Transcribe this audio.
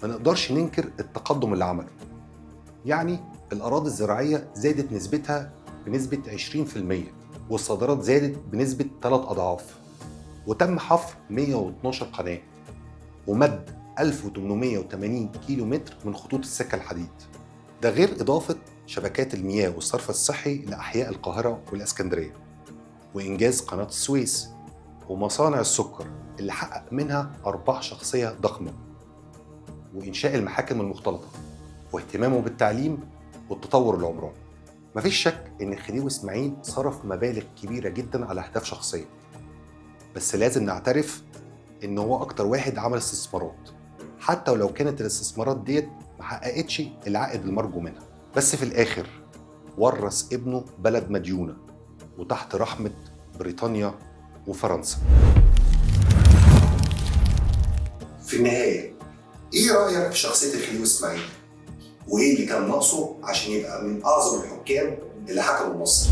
ما نقدرش ننكر التقدم اللي عمله. يعني الأراضي الزراعية زادت نسبتها بنسبة 20%، والصادرات زادت بنسبة 3 أضعاف، وتم حفر 112 قناة، ومد 1880 كيلو متر من خطوط السكة الحديد. ده غير إضافة شبكات المياه والصرف الصحي لأحياء القاهرة والإسكندرية، وإنجاز قناة السويس، ومصانع السكر اللي حقق منها أرباح شخصية ضخمة، وإنشاء المحاكم المختلطة، واهتمامه بالتعليم والتطور العمراني. مفيش شك إن خديوي إسماعيل صرف مبالغ كبيرة جدا على أهداف شخصية، بس لازم نعترف إن هو أكتر واحد عمل استثمارات، حتى ولو كانت الاستثمارات ديت محققتش العائد المرجو منها. بس في الآخر ورث ابنه بلد مديونة وتحت رحمة بريطانيا وفرنسا. في النهاية، إيه رأيك في شخصية خديوي إسماعيل؟ وإيه اللي كان ناقصه عشان يبقى من أعظم الحكام اللي حكموا مصر؟